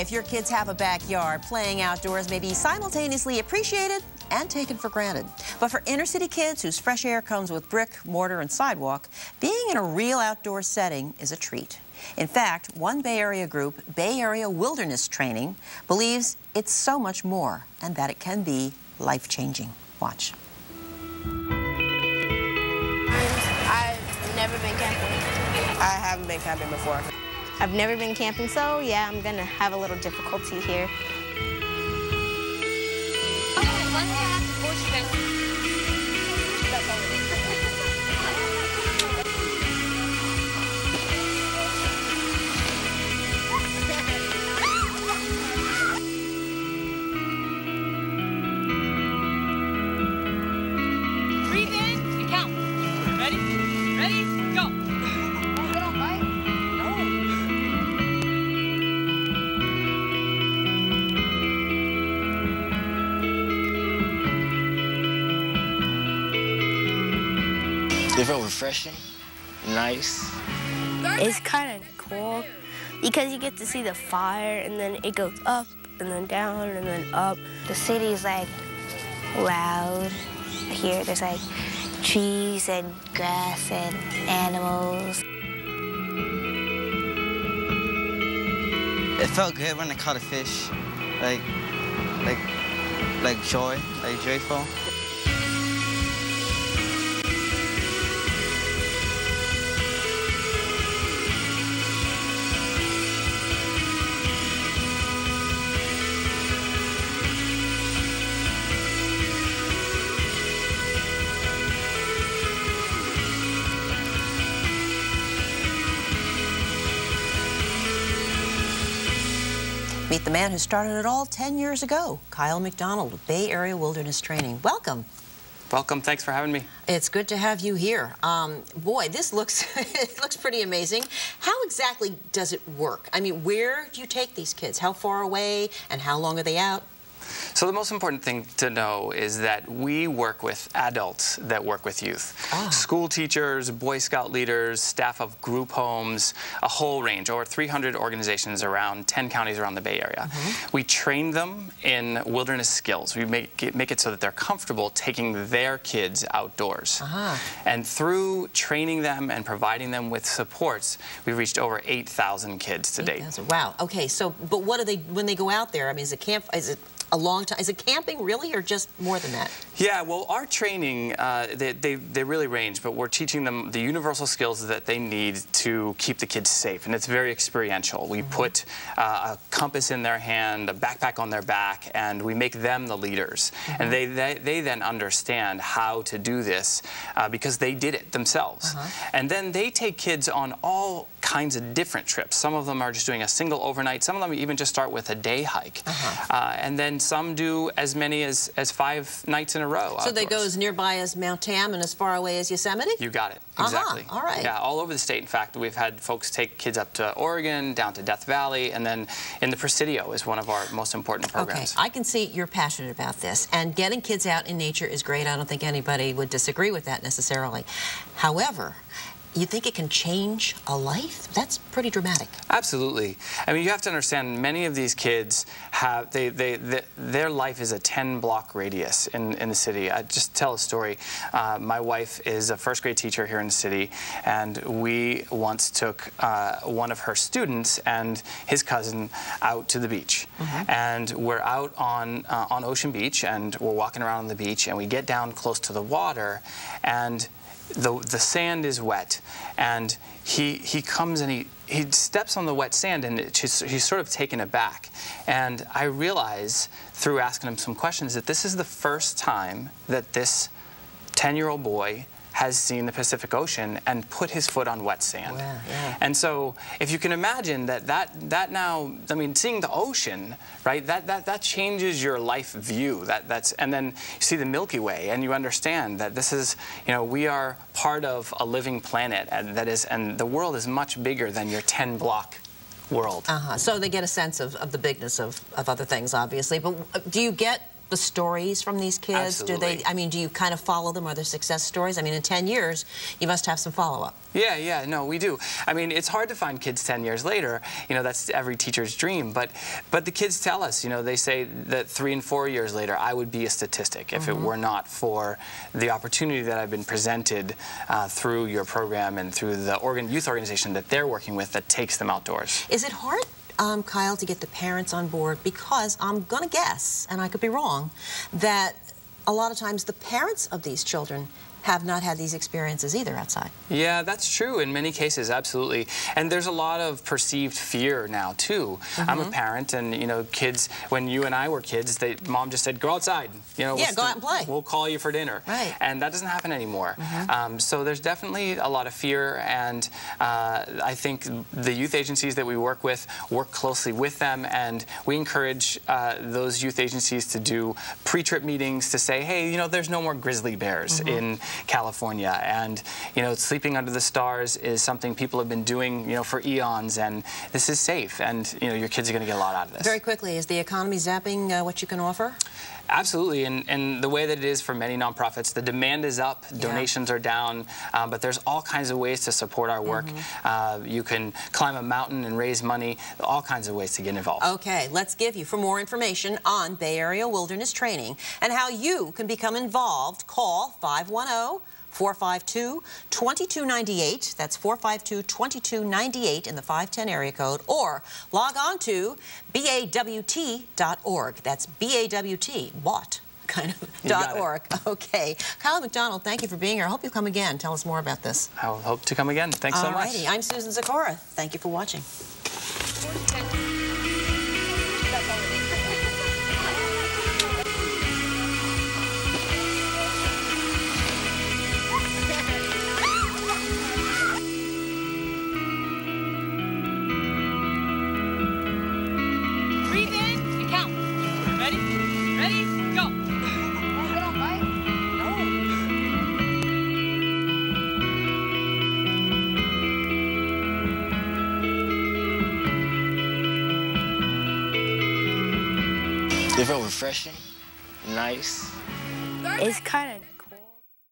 if your kids have a backyard, playing outdoors may be simultaneously appreciated and taken for granted. But for inner city kids whose fresh air comes with brick, mortar, and sidewalk, being in a real outdoor setting is a treat. In fact, one Bay Area group, Bay Area Wilderness Training, believes it's so much more and that it can be life-changing. Watch. I've never been camping. I haven't been camping before. I've never been camping, so yeah, I'm gonna have a little difficulty here. Breathe in and count. Ready? Ready? Go. They don't bite. They felt refreshing, nice. It's kind of cool because you get to see the fire and then it goes up and then down and then up. The city is like loud. Here there's like trees and grass and animals. It felt good when I caught a fish, like joyful. Meet the man who started it all 10 years ago, Kyle Macdonald with Bay Area Wilderness Training. Welcome. Welcome. Thanks for having me. It's good to have you here. Boy, this looks it looks pretty amazing. How exactly does it work? I mean, where do you take these kids? How far away and how long are they out? So the most important thing to know is that we work with adults that work with youth. School teachers, Boy Scout leaders, staff of group homes, a whole range, over 300 organizations around 10 counties around the Bay Area. We train them in wilderness skills. We make it so that they're comfortable taking their kids outdoors. And through training them and providing them with supports, we've reached over 8,000 kids to date. Wow. Okay, so, but what do they, when they go out there, I mean, is it a long time? Is it camping really, or just more than that? Yeah, well, our training, they really range, but we're teaching them the universal skills that they need to keep the kids safe, and it's very experiential. We put a compass in their hand, a backpack on their back, and we make them the leaders. And they then understand how to do this because they did it themselves. And then they take kids on all kinds of different trips. Some of them are just doing a single overnight. Some of them even just start with a day hike. And then some do as many as 5 nights in a row. So they go as nearby as Mount Tam and as far away as Yosemite? You got it. Exactly. All right. Yeah, all over the state. In fact, we've had folks take kids up to Oregon, down to Death Valley, and then in the Presidio is one of our most important programs. Okay, I can see you're passionate about this, and getting kids out in nature is great. I don't think anybody would disagree with that necessarily. However, you think it can change a life? That's pretty dramatic. Absolutely. I mean, you have to understand, many of these kids have, their life is a 10-block radius in the city. I just tell a story. My wife is a first-grade teacher here in the city, and we once took one of her students and his cousin out to the beach. And we're out on Ocean Beach, and we're walking around on the beach, and we get down close to the water, and the sand is wet, and he comes and he steps on the wet sand, and he's sort of taken aback. And I realize through asking him some questions that this is the first time that this 10-year-old boy has seen the Pacific Ocean and put his foot on wet sand. Wow, yeah. And so if you can imagine that now, I mean, seeing the ocean, right, that changes your life view. And then you see the Milky Way, and you understand that this is, you know, we are part of a living planet, and the world is much bigger than your 10-block world. So they get a sense of the bigness of other things, obviously. But do you get the stories from these kids? Absolutely. Do they, I mean, do you kind of follow them? Are there success stories? I mean, in 10 years, you must have some follow-up. Yeah, no, we do. I mean, it's hard to find kids 10 years later. You know, that's every teacher's dream. But the kids tell us, you know, they say that 3 and 4 years later, I would be a statistic if it were not for the opportunity that I've been presented through your program and through the youth organization that they're working with that takes them outdoors. Is it hard, Kyle, to get the parents on board? Because I'm going to guess, and I could be wrong, that a lot of times the parents of these children have not had these experiences either outside. Yeah, that's true in many cases, absolutely. And there's a lot of perceived fear now, too. I'm a parent, and, you know, kids, when you and I were kids, Mom just said, go outside. You know, yeah, go out and play. We'll call you for dinner. Right. And that doesn't happen anymore. So there's definitely a lot of fear, and I think the youth agencies that we work with work closely with them, and we encourage those youth agencies to do pre-trip meetings to say, hey, you know, there's no more grizzly bears in California, and you know, sleeping under the stars is something people have been doing, you know, for eons, and this is safe, and you know, your kids are going to get a lot out of this. Very quickly, is the economy zapping what you can offer? Absolutely, and the way that it is for many nonprofits, the demand is up, donations are down, but there's all kinds of ways to support our work. You can climb a mountain and raise money, all kinds of ways to get involved. Okay, let's give you, for more information on Bay Area Wilderness Training and how you can become involved, call 510-452-2298. That's 452-2298 in the 510 area code, or log on to BAWT.org. That's BAWT, BAWT, kind of, .org. Okay. Kyle Macdonald, thank you for being here. I hope you'll come again. Tell us more about this. I hope to come again. Thanks so much. Alrighty. I'm Susan Zakora. Thank you for watching. Breathe in and count. Ready? Ready? Go. They felt refreshing, nice. It's kind